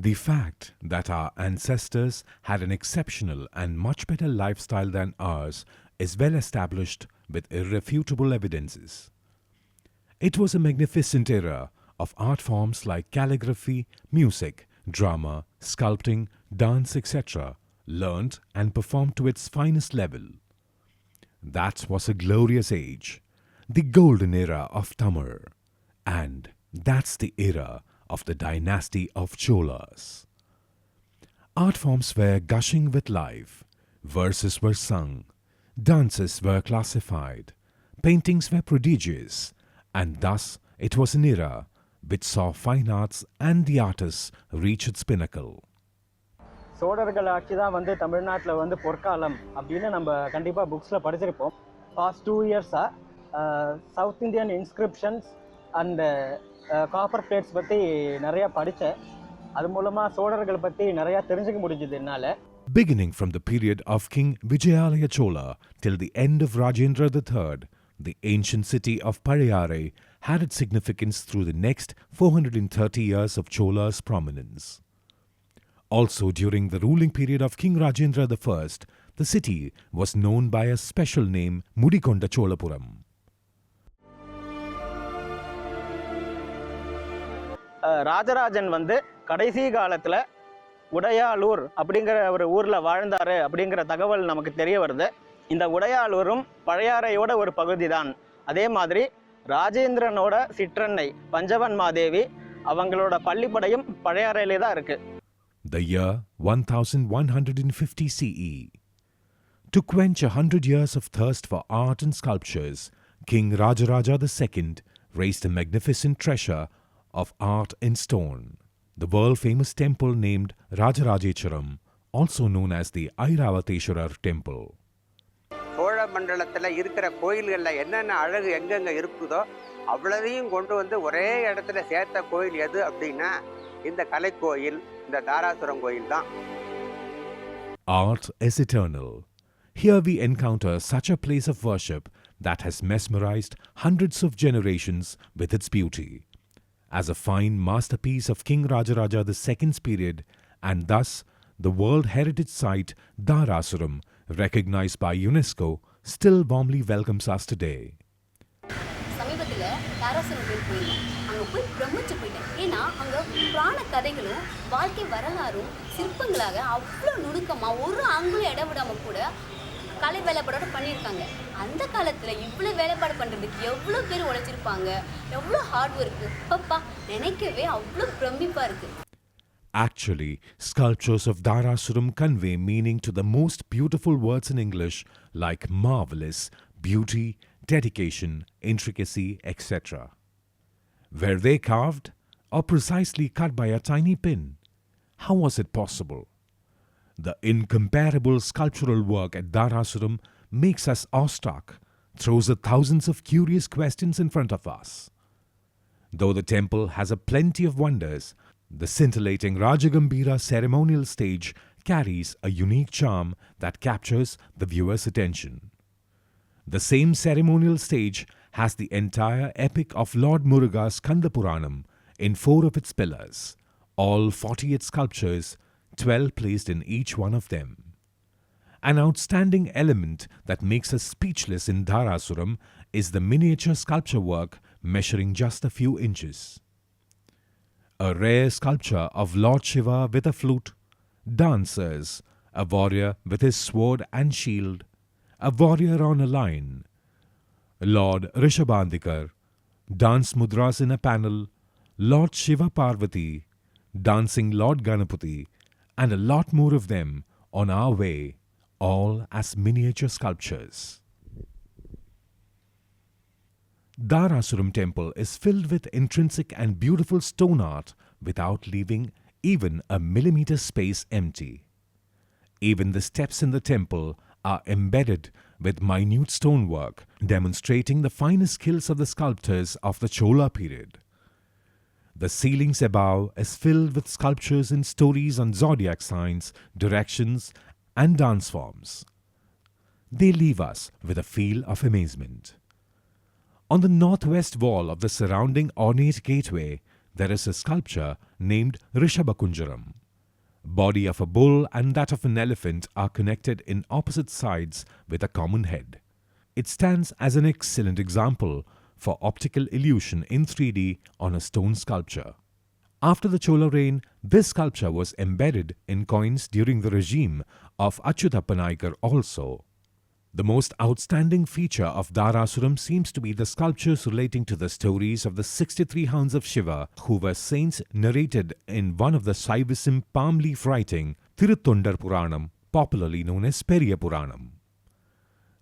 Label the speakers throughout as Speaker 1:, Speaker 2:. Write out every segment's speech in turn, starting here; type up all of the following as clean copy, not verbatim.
Speaker 1: The fact that our ancestors had an exceptional and much better lifestyle than ours is well established with irrefutable evidences. It was a magnificent era of art forms like calligraphy, music, drama, sculpting, dance, etc., learnt and performed to its finest level. That was a glorious age, the golden era of Tamil, and that's the era of the dynasty of Cholas. Art forms were gushing with life, verses were sung, dances were classified, paintings were prodigious, and thus it was an era which saw fine arts and the artists reach its pinnacle.
Speaker 2: சோழர்கள் ஆட்சி தான் தமிழ்நாட்டில் பொற்காலம் அப்படின்னு நம்ம கண்டிப்பாக புக்ஸில் படிச்சிருப்போம். Past 2 இயர்ஸாக South Indian inscriptions and copper plates பற்றி நிறையா படித்தேன். அது மூலமாக சோழர்கள் பற்றி நிறையா தெரிஞ்சுக்க முடிஞ்சுது என்னால்.
Speaker 1: Beginning from the period of King Vijayalaya Chola till the end of Rajendra III, the ancient city of Palayarai had its significance through the next 430 years of Chola's prominence. Also during the ruling period of King Rajendra I, the city was known by a special name Mudikonda Cholapuram.
Speaker 2: Rajarajan கடைசி காலத்தில் உடையாளூர் அப்படிங்கிற ஒரு ஊரில் வாழ்ந்தார் அப்படிங்கிற தகவல் நமக்கு தெரிய வருது. இந்த உடையாளூரும் பழையாறையோட ஒரு பகுதி தான். அதே மாதிரி ராஜேந்திரனோட சிற்றன்னை பஞ்சவன்மாதேவி அவங்களோட பள்ளிப்படையும் பழையாறையிலே தான் இருக்கு.
Speaker 1: The year 1150 CE. To quench 100 years of thirst for art and sculptures, King Rajaraja II raised a magnificent treasure of art in stone, the world-famous temple named Rajarajacharam, also known as the Airavatesvarar temple.
Speaker 3: Chola மண்டலத்தில் இருக்கிற கோயில்களில் என்னென்ன அழகு எங்கெங்கே இருக்குதோ அவ்வளவையும் கொண்டு ஒரே இடத்துல சேர்த்த கோயில் எது அப்படின்னா இந்த கலைக்கோயில், இந்த தாராசுரம் கோயில் தான்.
Speaker 1: Art is eternal. Here we encounter such a place of worship that has mesmerized hundreds of generations with its beauty. As a fine masterpiece of King Rajaraja II's period, and thus the World Heritage Site Darasuram, recognized by UNESCO, still warmly welcomes us today.
Speaker 4: சமீபத்தில் தாராசுரம் போயிருந்தேன். அங்கே போய் பிரமிச்சு போயிட்டேன். ஏன்னா அங்கே புராண கதைகளும் வாழ்க்கை வரலாறும் சிற்பங்களாக அவ்வளோ நுணுக்கமாக ஒரு அங்குலம் இடம் விடாமல் கூட கலை வேலைப்பாடோட பண்ணியிருக்காங்க. அந்த காலத்தில் இவ்வளோ வேலைப்பாடு பண்ணுறதுக்கு எவ்வளோ பேர் உழைச்சிருப்பாங்க, எவ்வளோ ஹார்ட் ஒர்க்கு. அப்பப்பா நினைக்கவே அவ்வளோ பிரமிப்பாக இருக்குது.
Speaker 1: Actually, sculptures of Darasuram convey meaning to the most beautiful words in English like marvelous, beauty, dedication, intricacy, etc. Were they carved or precisely cut by a tiny pin? How was it possible? The incomparable sculptural work at Darasuram makes us awestruck, throws up thousands of curious questions in front of us. Though the temple has a plenty of wonders, the scintillating Rajagambira ceremonial stage carries a unique charm that captures the viewer's attention. The same ceremonial stage has the entire epic of Lord Muruga's Kanda Puranam in 4 of its pillars, all 48 sculptures, 12 placed in each one of them. An outstanding element that makes us speechless in Darasuram is the miniature sculpture work measuring just a few inches. A rare sculpture of Lord Shiva with a flute, dancers, a warrior with his sword and shield, a warrior on a lion, Lord Rishabandikar, dance mudras in a panel, Lord Shiva Parvati, dancing Lord Ganapati, and a lot more of them on our way, all as miniature sculptures. Darasuram temple is filled with intrinsic and beautiful stone art without leaving even a millimeter space empty. Even the steps in the temple are embedded with minute stonework, demonstrating the finest skills of the sculptors of the Chola period. The ceilings above is filled with sculptures and stories on zodiac signs, directions, and dance forms. They leave us with a feel of amazement. On the northwest wall of the surrounding ornate gateway, there is a sculpture named Rishabhakunjaram. Body of a bull and that of an elephant are connected in opposite sides with a common head. It stands as an excellent example for optical illusion in 3D on a stone sculpture. After the Chola reign, this sculpture was embedded in coins during the regime of Achyutappa Naikar also. The most outstanding feature of Darasuram seems to be the sculptures relating to the stories of the 63 hounds of Shiva who were saints narrated in one of the Saivism palm leaf writing, Thiruttondar Puranam, popularly known as Periya Puranam.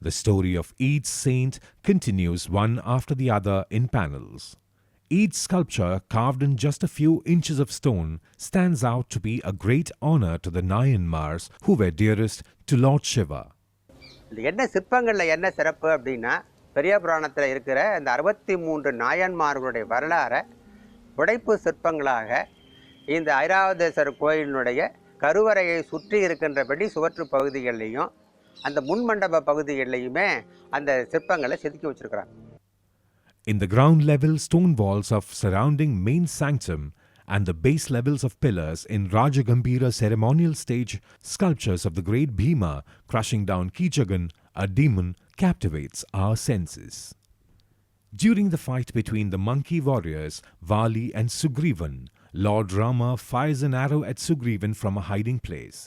Speaker 1: The story of each saint continues one after the other in panels. Each sculpture, carved in just a few inches of stone, stands out to be a great honor to the Nayanmars who were dearest to Lord Shiva.
Speaker 3: இந்த என்ன சிற்பங்களில் என்ன சிறப்பு அப்படின்னா, பெரிய புராணத்தில் இருக்கிற இந்த 63 நாயன்மார்களுடைய வரலாறை புடைப்பு சிற்பங்களாக இந்த ஐராவதேஸ்வரர் கோயிலினுடைய கருவறையை சுற்றி இருக்கின்றபடி சுவற்று பகுதிகளிலையும் அந்த முன்மண்டப பகுதிகளிலையுமே அந்த சிற்பங்களை செதுக்கி வச்சிருக்கிறாங்க.
Speaker 1: In the ground level stone walls of surrounding main sanctum and the base levels of pillars in Rajagambira ceremonial stage, sculptures of the great Bhima crushing down Kichagan, a demon, captivates our senses. During the fight between the monkey warriors Vali and Sugrivan, Lord Rama fires an arrow at Sugrivan from a hiding place.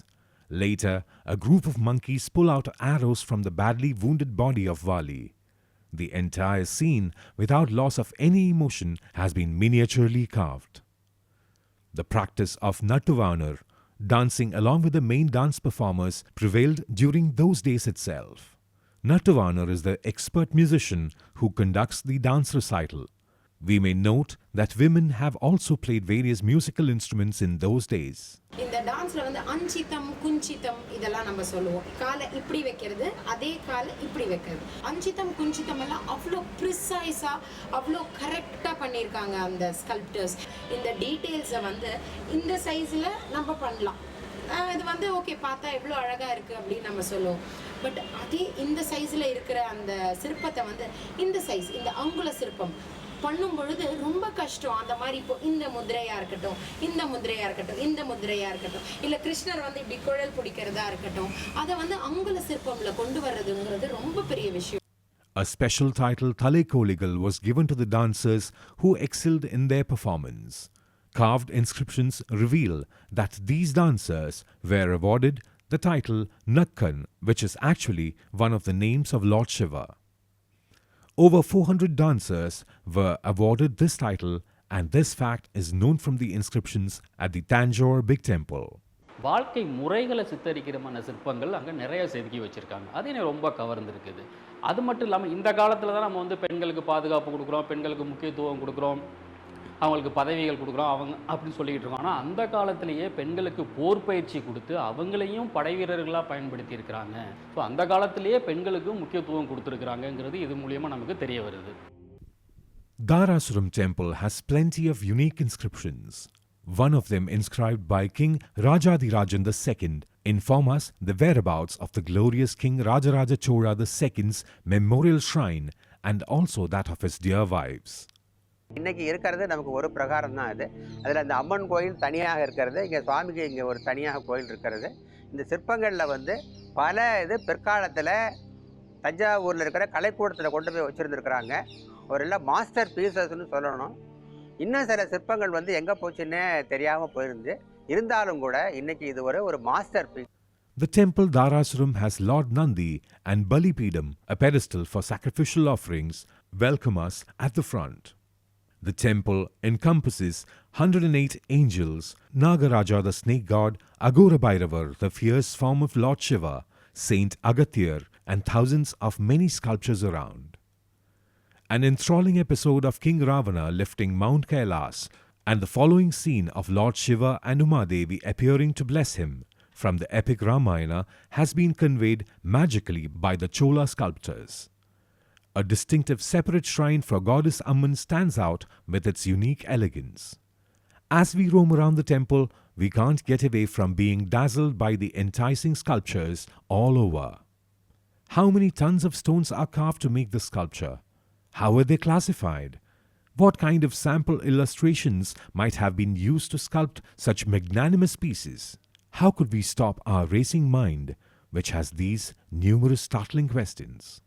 Speaker 1: Later, a group of monkeys pull out arrows from the badly wounded body of Vali. The entire scene, without loss of any emotion, has been miniaturely carved. The practice of Nattuvanar, dancing along with the main dance performers, prevailed during those days itself. Nattuvanar is the expert musician who conducts the dance recital. We may note that women have also played various musical instruments in those days.
Speaker 5: இந்த டான்ஸ்ல வந்து அஞ்சிதம் குஞ்சிதம் இதெல்லாம் நம்ம சொல்லுவோம். காலை இப்படி வைக்கிறது, அதே காலை இப்படி வைக்கிறது. அஞ்சிதம் குஞ்சிதம் எல்லாம் அவ்வளோ ப்ரிசைஸா அவ்வளோ கரெக்டா பண்ணியிருக்காங்க அந்த ஸ்கல்ப்டர்ஸ். இந்த டீடைல்ஸை வந்து இந்த சைஸ்ல நம்ம பண்ணலாம். இது வந்து ஓகே பார்த்தா எவ்வளோ அழகா இருக்கு அப்படின்னு நம்ம சொல்லுவோம். பட் அதே இந்த சைஸ்ல இருக்கிற அந்த சிற்பத்தை வந்து இந்த சைஸ், இந்த அங்குல சிற்பம் பண்ணும் பொழுது ரொம்ப கஷ்டம். அந்த மாதிரி இப்போ இந்த முதிரையா இருக்கட்டும், இந்த முதிரையா இருக்கட்டும், இந்த முதிரையா இருக்கட்டும், இல்ல கிருஷ்ணர் வந்து இப்படி குழல் பிடிக்கிறதா இருக்கட்டும், அதை வந்து அங்குல சிற்பம்ல கொண்டு வர்றதுங்கிறது ரொம்ப பெரிய விஷயம்.
Speaker 1: A special title, Thale Koligal, was given to the dancers who excelled in their performance. Carved inscriptions reveal that these dancers were awarded the title Nakkan, which is actually one of the names of Lord Shiva. Over 400 dancers were awarded this title, and this fact is known from the inscriptions at the Tanjore Big Temple.
Speaker 6: வாழ்க்கை முறைகளை சித்தரிக்கிறமான சிற்பங்கள் அங்கே நிறைய செதுக்கி வச்சுருக்காங்க. அது எனக்கு ரொம்ப கவர்ந்துருக்குது. அது மட்டும் இல்லாமல் இந்த காலத்தில் தான் நம்ம வந்து பெண்களுக்கு பாதுகாப்பு கொடுக்குறோம், பெண்களுக்கு முக்கியத்துவம் கொடுக்குறோம், அவங்களுக்கு பதவிகள் கொடுக்குறோம் அவங்க அப்படின்னு சொல்லிக்கிட்டு இருக்கோம். ஆனால் அந்த காலத்திலேயே பெண்களுக்கு போர் பயிற்சி கொடுத்து அவங்களையும் படை வீரர்களாக பயன்படுத்தி இருக்கிறாங்க. ஸோ அந்த காலத்திலேயே பெண்களுக்கும் முக்கியத்துவம் கொடுத்துருக்குறாங்கங்கிறது இது மூலியமாக நமக்கு தெரிய வருது.
Speaker 1: Darasuram temple has plenty of unique inscriptions. One of them inscribed by King Rajadirajan II inform us the whereabouts of the glorious King Rajaraja Chola II's memorial shrine and also that of his dear wives.
Speaker 3: இன்னைக்கு இருக்கிறது நமக்கு ஒரு பிரகாரம் தான் அது. அதில் அந்த அம்மன் கோயில் தனியாக இருக்கிறது, இங்கே சுவாமிக்கு இங்கே ஒரு தனியாக கோயில் இருக்கிறது. இந்த சிற்பங்களில் வந்து பல இது பிற்காலத்தில் தஞ்சாவூரில் இருக்கிற கலைக்கூடத்தில் கொண்டு போய் வச்சுருந்துருக்குறாங்க. ஒரு இல்லை மாஸ்டர் பீசஸ்ன்னு சொல்லணும். இன்னும் சில சிற்பங்கள் வந்து எங்கே போச்சுன்னே தெரியாமல் போயிருந்து, இருந்தாலும் கூட இன்னைக்கு இது ஒரு masterpiece.
Speaker 1: The temple Darasuram has Lord Nandi and Balipidam, a pedestal for sacrificial offerings, welcome us at the front. The temple encompasses 108 angels, Nagaraja the snake god, Agora Bhairavar the fierce form of Lord Shiva, Saint Agathir, and thousands of many sculptures around. An enthralling episode of King Ravana lifting Mount Kailas and the following scene of Lord Shiva and Umadevi appearing to bless him from the epic Ramayana has been conveyed magically by the Chola sculptors. A distinctive separate shrine for Goddess Amman stands out with its unique elegance. As we roam around the temple, we can't get away from being dazzled by the enticing sculptures all over. How many tons of stones are carved to make this sculpture? How are they classified? What kind of sample illustrations might have been used to sculpt such magnanimous pieces? How could we stop our racing mind, which has these numerous startling questions?